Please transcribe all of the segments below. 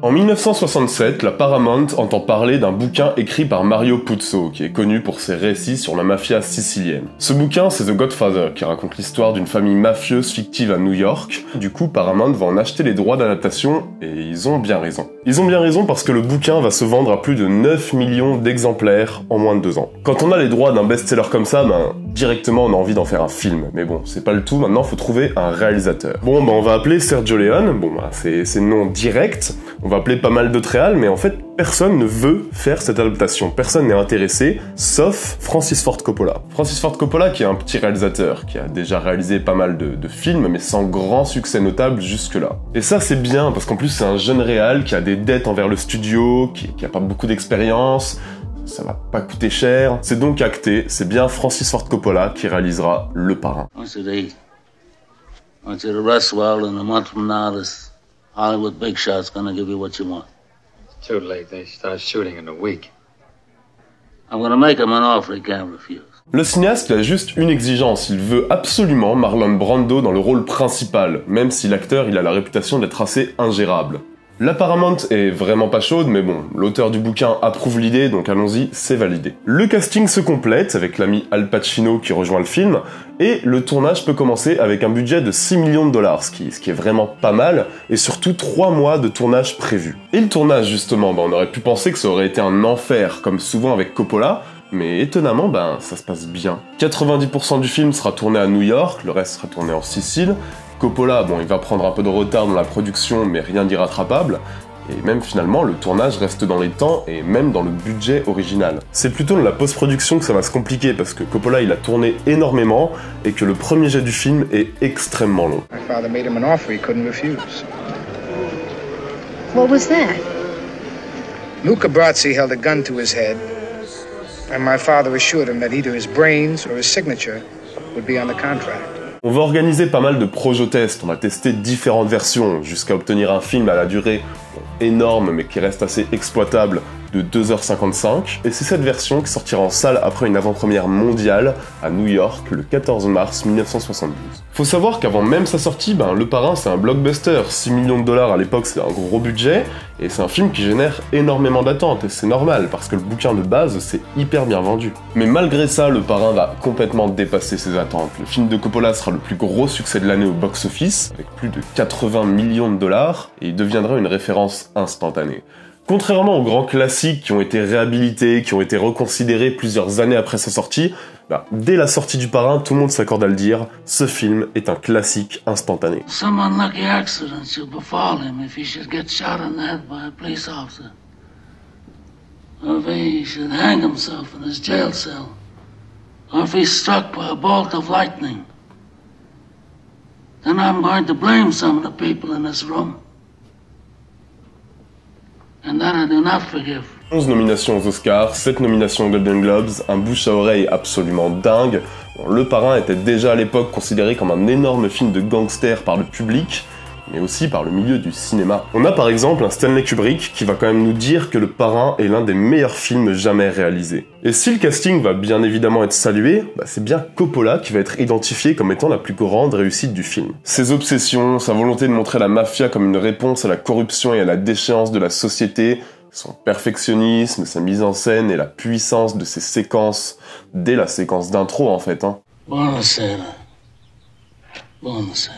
En 1967, la Paramount entend parler d'un bouquin écrit par Mario Puzo, qui est connu pour ses récits sur la mafia sicilienne. Ce bouquin, c'est The Godfather, qui raconte l'histoire d'une famille mafieuse fictive à New York. Du coup, Paramount va en acheter les droits d'adaptation, et ils ont bien raison. Ils ont bien raison parce que le bouquin va se vendre à plus de 9 millions d'exemplaires en moins de 2 ans. Quand on a les droits d'un best-seller comme ça, directement on a envie d'en faire un film. Mais bon, c'est pas le tout, maintenant faut trouver un réalisateur. Bon, on va appeler Sergio Leone, c'est le nom direct. On va appeler pas mal d'autres réals, mais en fait, personne ne veut faire cette adaptation. Personne n'est intéressé, sauf Francis Ford Coppola. Francis Ford Coppola, qui est un petit réalisateur, qui a déjà réalisé pas mal de films, mais sans grand succès notable jusque-là. Et ça, c'est bien, parce qu'en plus, c'est un jeune réal qui a des dettes envers le studio, qui a pas beaucoup d'expérience, ça va pas coûter cher. C'est donc acté, c'est bien Francis Ford Coppola qui réalisera Le Parrain. Hollywood big shot's gonna give you what you want. It's too late. They start shooting in a week. I'm gonna make him an offer he can't refuse. Le cinéaste a juste une exigence, il veut absolument Marlon Brando dans le rôle principal, même si l'acteur il a la réputation d'être assez ingérable. La Paramount est vraiment pas chaude, mais bon, l'auteur du bouquin approuve l'idée, donc allons-y, c'est validé. Le casting se complète avec l'ami Al Pacino qui rejoint le film, et le tournage peut commencer avec un budget de 6 millions de dollars, ce qui est vraiment pas mal, et surtout 3 mois de tournage prévu. Et le tournage justement, on aurait pu penser que ça aurait été un enfer, comme souvent avec Coppola, mais étonnamment, ça se passe bien. 90% du film sera tourné à New York, le reste sera tourné en Sicile. Coppola, il va prendre un peu de retard dans la production, mais rien d'irrattrapable. Et même finalement, le tournage reste dans les temps et même dans le budget original. C'est plutôt dans la post-production que ça va se compliquer, parce que Coppola, il a tourné énormément, et que le premier jet du film est extrêmement long. My father made him an offer he couldn't refuse. What was that? Luca Brasi held a gun to his head, and my father assured him that either his brains or his signature would be on the contract. On va organiser pas mal de projo-tests, on va tester différentes versions, jusqu'à obtenir un film à la durée énorme mais qui reste assez exploitable de 2h55, et c'est cette version qui sortira en salle après une avant-première mondiale à New York le 14 mars 1972. Faut savoir qu'avant même sa sortie, Le Parrain c'est un blockbuster, 6 millions de dollars à l'époque c'est un gros budget, et c'est un film qui génère énormément d'attentes, et c'est normal parce que le bouquin de base c'est hyper bien vendu. Mais malgré ça, Le Parrain va complètement dépasser ses attentes. Le film de Coppola sera le plus gros succès de l'année au box-office, avec plus de 80 millions de dollars, et il deviendra une référence instantanée. Contrairement aux grands classiques qui ont été réhabilités, qui ont été reconsidérés plusieurs années après sa sortie, dès la sortie du Parrain, tout le monde s'accorde à le dire, ce film est un classique instantané. Some unlucky accident should befall him if he should get shot in the head by a police officer. Or if he should hang himself in his jail cell. Or if he's struck by a bolt of lightning. Then I'm going to blame some of the people in this room. And that I do not forgive. 11 nominations aux Oscars, 7 nominations aux Golden Globes, un bouche à oreille absolument dingue. Le Parrain était déjà à l'époque considéré comme un énorme film de gangster par le public, mais aussi par le milieu du cinéma. On a par exemple un Stanley Kubrick qui va quand même nous dire que Le Parrain est l'un des meilleurs films jamais réalisés. Et si le casting va bien évidemment être salué, c'est bien Coppola qui va être identifié comme étant la plus grande réussite du film. Ses obsessions, sa volonté de montrer la mafia comme une réponse à la corruption et à la déchéance de la société, son perfectionnisme, sa mise en scène et la puissance de ses séquences, dès la séquence d'intro en fait. Buonasera. Buonasera.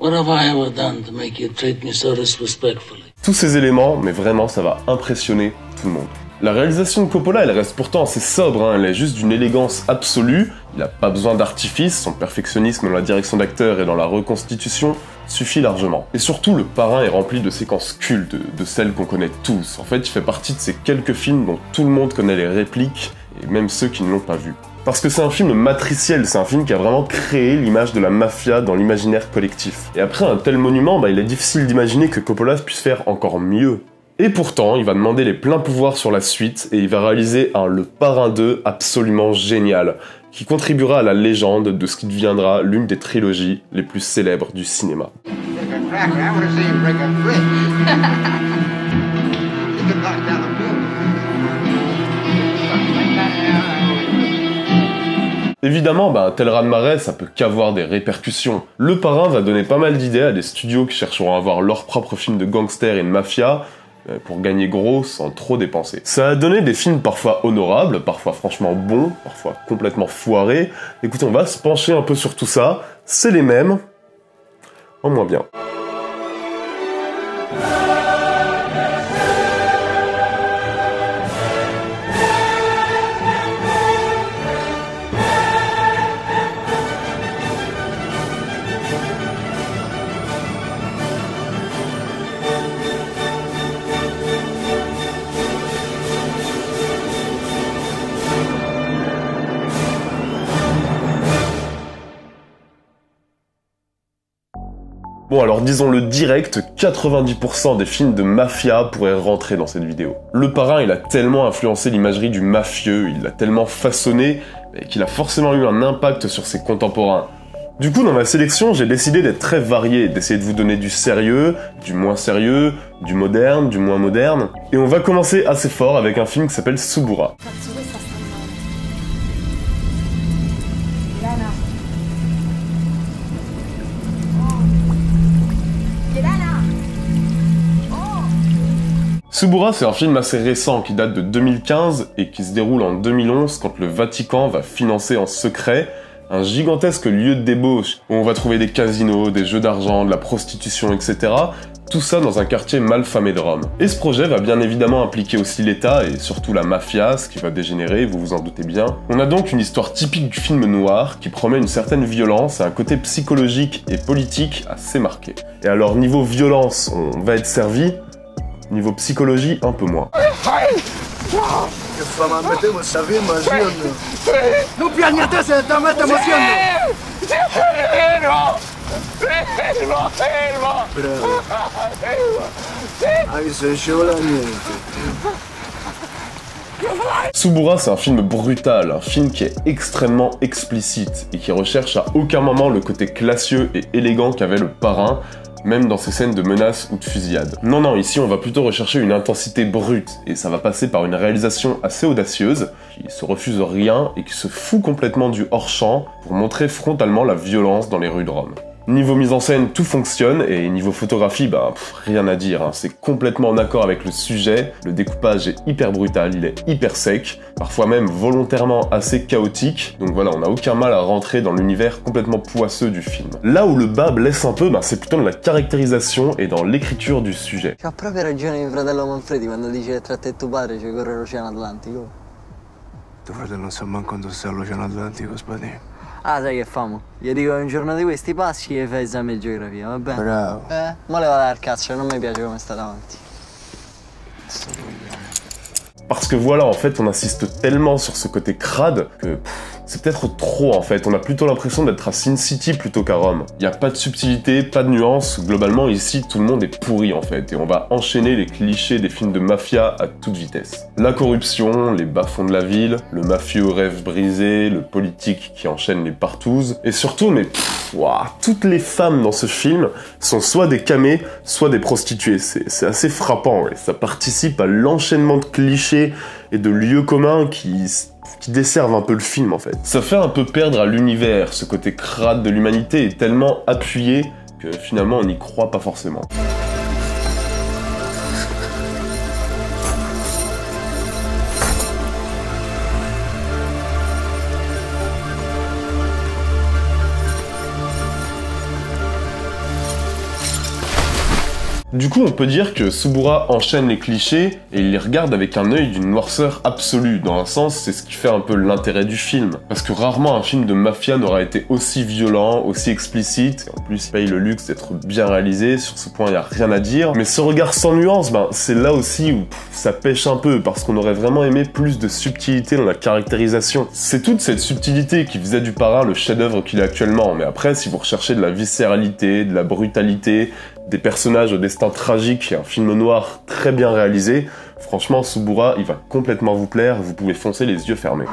What have I ever done to make you treat me so disrespectfully? Tous ces éléments, mais vraiment ça va impressionner tout le monde. La réalisation de Coppola, elle reste pourtant assez sobre, elle est juste d'une élégance absolue, il n'a pas besoin d'artifice, son perfectionnisme dans la direction d'acteur et dans la reconstitution suffit largement. Et surtout, Le Parrain est rempli de séquences cultes, de celles qu'on connaît tous. En fait, il fait partie de ces quelques films dont tout le monde connaît les répliques, et même ceux qui ne l'ont pas vu. Parce que c'est un film matriciel, c'est un film qui a vraiment créé l'image de la mafia dans l'imaginaire collectif. Et après un tel monument, il est difficile d'imaginer que Coppola puisse faire encore mieux. Et pourtant, il va demander les pleins pouvoirs sur la suite, et il va réaliser un Le Parrain 2 absolument génial, qui contribuera à la légende de ce qui deviendra l'une des trilogies les plus célèbres du cinéma. Évidemment, un tel raz-de-marée, ça peut qu'avoir des répercussions. Le Parrain va donner pas mal d'idées à des studios qui chercheront à avoir leur propre film de gangsters et de mafia, pour gagner gros sans trop dépenser. Ça a donné des films parfois honorables, parfois franchement bons, parfois complètement foirés. Écoutez, on va se pencher un peu sur tout ça, c'est les mêmes, en moins bien. Bon alors disons-le direct, 90% des films de mafia pourraient rentrer dans cette vidéo. Le Parrain, il a tellement influencé l'imagerie du mafieux, il l'a tellement façonné, qu'il a forcément eu un impact sur ses contemporains. Du coup, dans ma sélection, j'ai décidé d'être très varié, d'essayer de vous donner du sérieux, du moins sérieux, du moderne, du moins moderne. Et on va commencer assez fort avec un film qui s'appelle Suburra. Suburra, c'est un film assez récent qui date de 2015 et qui se déroule en 2011 quand le Vatican va financer en secret un gigantesque lieu de débauche où on va trouver des casinos, des jeux d'argent, de la prostitution, etc. Tout ça dans un quartier malfamé de Rome. Et ce projet va bien évidemment impliquer aussi l'État et surtout la mafia, ce qui va dégénérer, vous vous en doutez bien. On a donc une histoire typique du film noir qui promet une certaine violence et un côté psychologique et politique assez marqué. Et alors niveau violence, on va être servi. Niveau psychologie, un peu moins. Suburra, c'est un film brutal, un film qui est extrêmement explicite et qui recherche à aucun moment le côté classieux et élégant qu'avait le Parrain, même dans ces scènes de menaces ou de fusillade. Non, ici on va plutôt rechercher une intensité brute, et ça va passer par une réalisation assez audacieuse, qui se refuse rien et qui se fout complètement du hors-champ pour montrer frontalement la violence dans les rues de Rome. Niveau mise en scène, tout fonctionne, et niveau photographie, rien à dire, c'est complètement en accord avec le sujet, le découpage est hyper brutal, il est hyper sec, parfois même volontairement assez chaotique, donc voilà, on n'a aucun mal à rentrer dans l'univers complètement poisseux du film. Là où le bas blesse un peu, c'est plutôt dans la caractérisation et dans l'écriture du sujet. C'ha proprio ragione mio fratello Manfredi quando dice tra te e tuo padre ci corre l'Oceano Atlantico. Tuo fratello non sa manco quando sta all'Oceano Atlantico, Spadì. Ah, sai che famo? Gli dico un giorno di questi passi e fai esame di geografia, va bene? Bravo. Ma leva dal cazzo, non mi piace come sta davanti. Parce que voilà, en fait, on insiste tellement sur ce côté crade que c'est peut-être trop en fait. On a plutôt l'impression d'être à Sin City plutôt qu'à Rome. Il n'y a pas de subtilité, pas de nuance. Globalement, ici, tout le monde est pourri en fait. Et on va enchaîner les clichés des films de mafia à toute vitesse. La corruption, les bas-fonds de la ville, le mafieux aux rêves brisés, le politique qui enchaîne les partouzes. Et surtout, toutes les femmes dans ce film sont soit des camés, soit des prostituées. C'est assez frappant, ouais. Ça participe à l'enchaînement de clichés et de lieux communs qui desservent un peu le film en fait. Ça fait un peu perdre à l'univers, ce côté crade de l'humanité est tellement appuyé que finalement on n'y croit pas forcément. Du coup, on peut dire que Suburra enchaîne les clichés et il les regarde avec un œil d'une noirceur absolue. Dans un sens, c'est ce qui fait un peu l'intérêt du film. Parce que rarement un film de mafia n'aura été aussi violent, aussi explicite. Et en plus, il paye le luxe d'être bien réalisé. Sur ce point, il n'y a rien à dire. Mais ce regard sans nuance, c'est là aussi où ça pêche un peu. Parce qu'on aurait vraiment aimé plus de subtilité dans la caractérisation. C'est toute cette subtilité qui faisait du Parrain le chef-d'œuvre qu'il est actuellement. Mais après, si vous recherchez de la viscéralité, de la brutalité, des personnages au destin tragique et un film noir très bien réalisé, franchement Suburra il va complètement vous plaire, vous pouvez foncer les yeux fermés.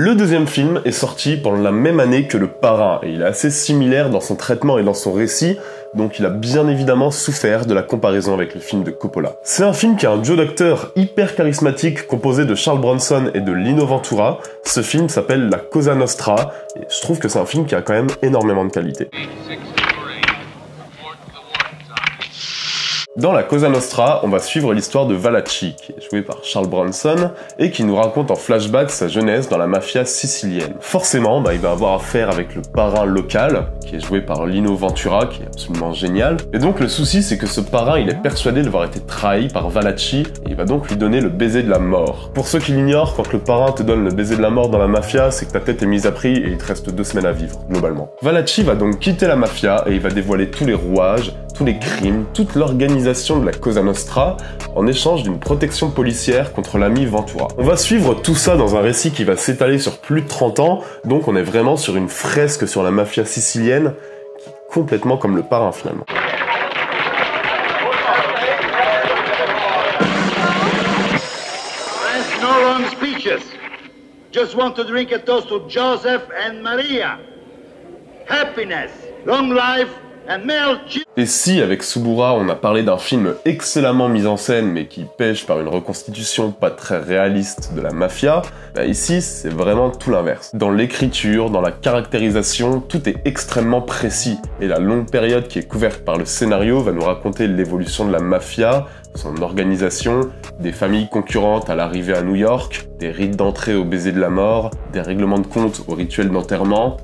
Le deuxième film est sorti pendant la même année que Le Parrain, et il est assez similaire dans son traitement et dans son récit, donc il a bien évidemment souffert de la comparaison avec le film de Coppola. C'est un film qui a un duo d'acteurs hyper charismatique composé de Charles Bronson et de Lino Ventura. Ce film s'appelle La Cosa Nostra, et je trouve que c'est un film qui a quand même énormément de qualité. Dans La Cosa Nostra, on va suivre l'histoire de Valachi, qui est joué par Charles Bronson, et qui nous raconte en flashback sa jeunesse dans la mafia sicilienne. Forcément, il va avoir affaire avec le parrain local, qui est joué par Lino Ventura, qui est absolument génial. Et donc le souci, c'est que ce parrain, il est persuadé d'avoir été trahi par Valachi, et il va donc lui donner le baiser de la mort. Pour ceux qui l'ignorent, quand le parrain te donne le baiser de la mort dans la mafia, c'est que ta tête est mise à prix et il te reste 2 semaines à vivre, globalement. Valachi va donc quitter la mafia, et il va dévoiler tous les rouages, tous les crimes, toute l'organisation de la Cosa Nostra en échange d'une protection policière contre l'ami Ventura. On va suivre tout ça dans un récit qui va s'étaler sur plus de 30 ans, donc on est vraiment sur une fresque sur la mafia sicilienne qui est complètement comme Le Parrain finalement. No long speeches. Just want to drink a toast to Joseph and Maria. Happiness, long life. Et si, avec Suburra, on a parlé d'un film excellemment mis en scène, mais qui pêche par une reconstitution pas très réaliste de la mafia, ici, c'est vraiment tout l'inverse. Dans l'écriture, dans la caractérisation, tout est extrêmement précis, et la longue période qui est couverte par le scénario va nous raconter l'évolution de la mafia, son organisation, des familles concurrentes à l'arrivée à New York, des rites d'entrée au baiser de la mort, des règlements de compte au rituel d'enterrement.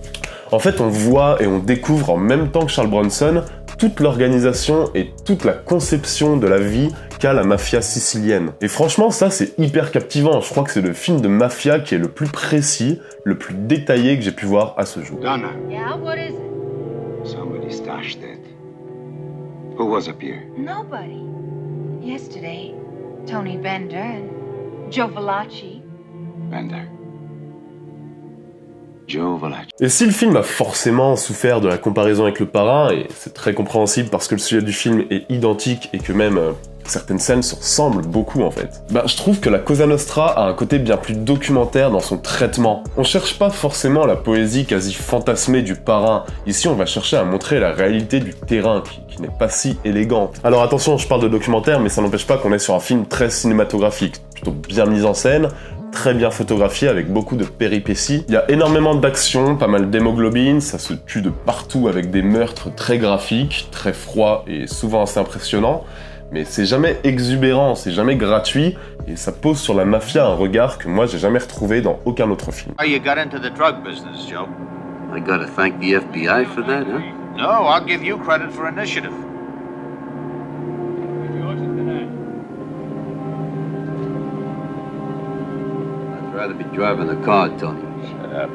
En fait, on voit et on découvre en même temps que Charles Bronson toute l'organisation et toute la conception de la vie qu'a la mafia sicilienne. Et franchement, ça c'est hyper captivant. Je crois que c'est le film de mafia qui est le plus précis, le plus détaillé que j'ai pu voir à ce jour. Donna. Yeah, what is it? Somebody stashed it. Who was up here? Nobody. Yesterday, Tony Bender and Joe Valachi. Bender. Joe Valachi. Et si le film a forcément souffert de la comparaison avec Le Parrain, et c'est très compréhensible parce que le sujet du film est identique et que même certaines scènes se ressemblent beaucoup en fait, je trouve que La Cosa Nostra a un côté bien plus documentaire dans son traitement. On cherche pas forcément la poésie quasi fantasmée du Parrain. Ici on va chercher à montrer la réalité du terrain qui n'est pas si élégante. Alors attention, je parle de documentaire, mais ça n'empêche pas qu'on est sur un film très cinématographique, plutôt bien mis en scène, très bien photographié avec beaucoup de péripéties. Il y a énormément d'action, pas mal d'hémoglobine, ça se tue de partout avec des meurtres très graphiques, très froids et souvent assez impressionnants. Mais c'est jamais exubérant, c'est jamais gratuit, et ça pose sur la mafia un regard que moi j'ai jamais retrouvé dans aucun autre film. How you got into the drug business, Joe? I gotta thank the FBI for that, huh? No, I'll give you credit for initiative. I'd rather be driving the car, Tony. Shut up.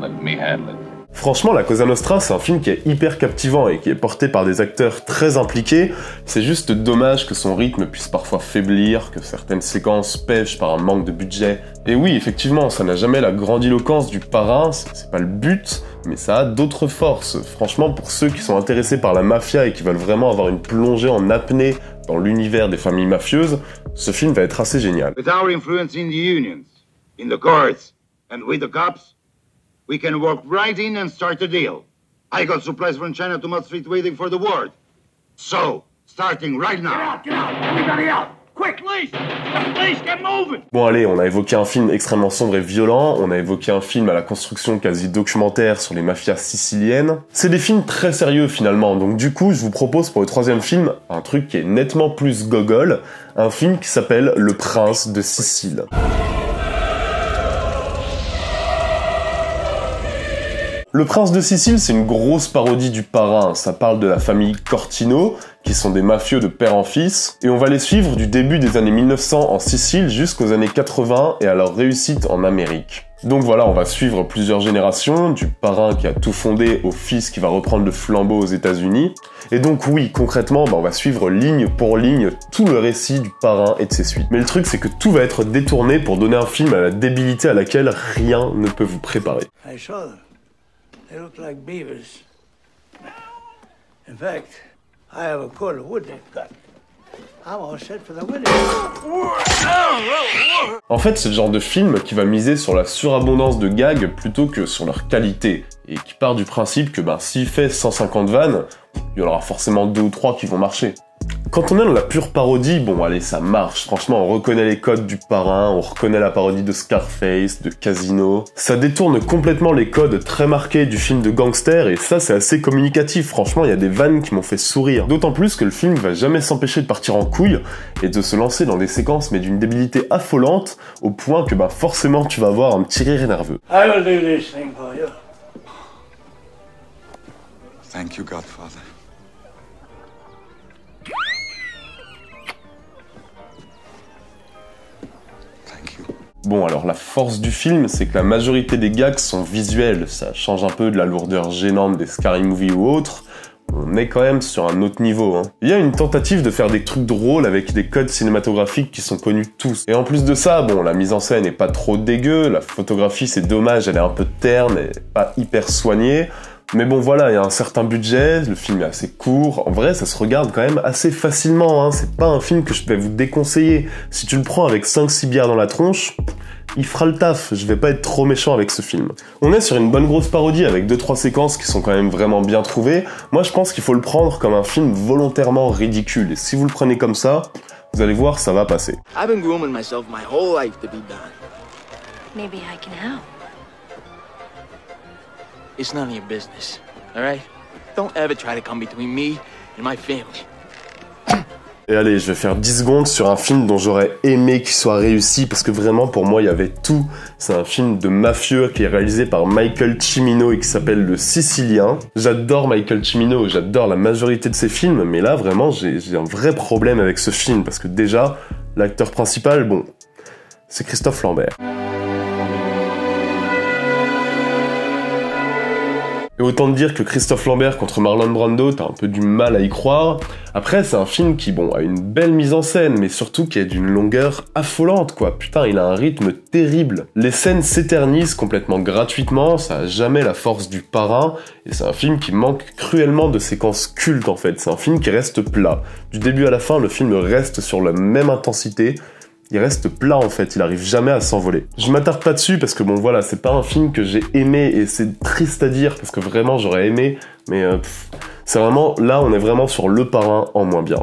Let me handle it. Franchement, La Cosa Nostra, c'est un film qui est hyper captivant et qui est porté par des acteurs très impliqués. C'est juste dommage que son rythme puisse parfois faiblir, que certaines séquences pêchent par un manque de budget. Et oui, effectivement, ça n'a jamais la grandiloquence du Parrain, c'est pas le but, mais ça a d'autres forces. Franchement, pour ceux qui sont intéressés par la mafia et qui veulent vraiment avoir une plongée en apnée dans l'univers des familles mafieuses, ce film va être assez génial. With our influence in the unions, in the courts, and with the cops, we can walk right in and start a deal. I got supplies from China to Mud Street waiting for the word. So, starting right now. Get out! Everybody out! Quick, Leash! Leash, get moving! Bon allez, on a évoqué un film extrêmement sombre et violent, on a évoqué un film à la construction quasi documentaire sur les mafias siciliennes. C'est des films très sérieux finalement, donc du coup je vous propose pour le troisième film un truc qui est nettement plus gogol, un film qui s'appelle Le Prince de Sicile. Le Prince de Sicile, c'est une grosse parodie du Parrain. Ça parle de la famille Cortino, qui sont des mafieux de père en fils, et on va les suivre du début des années 1900 en Sicile jusqu'aux années 80 et à leur réussite en Amérique. Donc voilà, on va suivre plusieurs générations, du Parrain qui a tout fondé au fils qui va reprendre le flambeau aux États-Unis. Et donc oui, concrètement, on va suivre ligne pour ligne tout le récit du Parrain et de ses suites. Mais le truc, c'est que tout va être détourné pour donner un film à la débilité à laquelle rien ne peut vous préparer. They look like beavers. In fact, I have a cord of wood they've cut. En fait, c'est le genre de film qui va miser sur la surabondance de gags plutôt que sur leur qualité, et qui part du principe que s'il fait 150 vannes, il y en aura forcément 2 ou 3 qui vont marcher. Quand on est dans la pure parodie, bon allez, ça marche. Franchement, on reconnaît les codes du Parrain, on reconnaît la parodie de Scarface, de Casino. Ça détourne complètement les codes très marqués du film de gangster, et ça, c'est assez communicatif. Franchement, il y a des vannes qui m'ont fait sourire. D'autant plus que le film va jamais s'empêcher de partir en couille et de se lancer dans des séquences, mais d'une débilité affolante, au point que forcément, tu vas avoir un petit rire nerveux. I will do this thing for you. Thank you, Godfather. Bon, alors la force du film, c'est que la majorité des gags sont visuels, ça change un peu de la lourdeur gênante des Scary Movie ou autres, on est quand même sur un autre niveau, hein. Il y a une tentative de faire des trucs drôles avec des codes cinématographiques qui sont connus tous. Et en plus de ça, bon, la mise en scène est pas trop dégueu, la photographie c'est dommage, elle est un peu terne et pas hyper soignée. Mais bon voilà, il y a un certain budget, le film est assez court, en vrai ça se regarde quand même assez facilement, hein. C'est pas un film que je vais vous déconseiller. Si tu le prends avec 5-6 bières dans la tronche, il fera le taf, je vais pas être trop méchant avec ce film. On est sur une bonne grosse parodie avec 2-3 séquences qui sont quand même vraiment bien trouvées. Moi je pense qu'il faut le prendre comme un film volontairement ridicule, et si vous le prenez comme ça, vous allez voir, ça va passer. I've been grooming myself my whole life to be done. Maybe I can help. It's none of your business, all right? Don't ever try to come between me and my family. Et allez, je vais faire 10 secondes sur un film dont j'aurais aimé qu'il soit réussi, parce que vraiment, pour moi, il y avait tout. C'est un film de mafieux qui est réalisé par Michael Cimino et qui s'appelle Le Sicilien. J'adore Michael Cimino, j'adore la majorité de ses films, mais là, vraiment, j'ai un vrai problème avec ce film, parce que déjà, l'acteur principal, bon, c'est Christophe Lambert. Et autant te dire que Christophe Lambert contre Marlon Brando, t'as un peu du mal à y croire. Après, c'est un film qui, bon, a une belle mise en scène, mais surtout qui est d'une longueur affolante, quoi. Putain, il a un rythme terrible. Les scènes s'éternisent complètement gratuitement, ça a jamais la force du Parrain, et c'est un film qui manque cruellement de séquences cultes, en fait. C'est un film qui reste plat. Du début à la fin, le film reste sur la même intensité. Il reste plat en fait, il arrive jamais à s'envoler. Je m'attarde pas dessus parce que bon voilà, c'est pas un film que j'ai aimé et c'est triste à dire parce que vraiment j'aurais aimé, mais c'est vraiment, là on est vraiment sur Le Parrain en moins bien.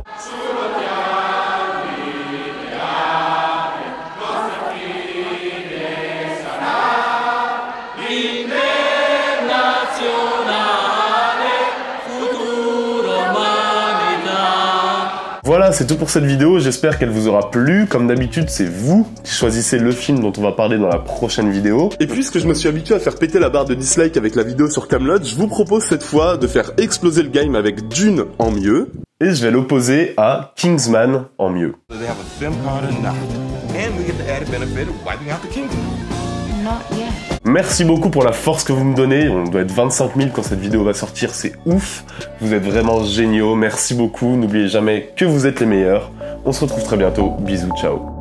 Voilà, c'est tout pour cette vidéo, j'espère qu'elle vous aura plu. Comme d'habitude, c'est vous qui choisissez le film dont on va parler dans la prochaine vidéo. Et puisque je me suis habitué à faire péter la barre de dislike avec la vidéo sur Kaamelott, je vous propose cette fois de faire exploser le game avec Dune en mieux. Et je vais l'opposer à Kingsman en mieux. Merci beaucoup pour la force que vous me donnez, on doit être 25 000 quand cette vidéo va sortir, c'est ouf, vous êtes vraiment géniaux, merci beaucoup, n'oubliez jamais que vous êtes les meilleurs, on se retrouve très bientôt, bisous, ciao.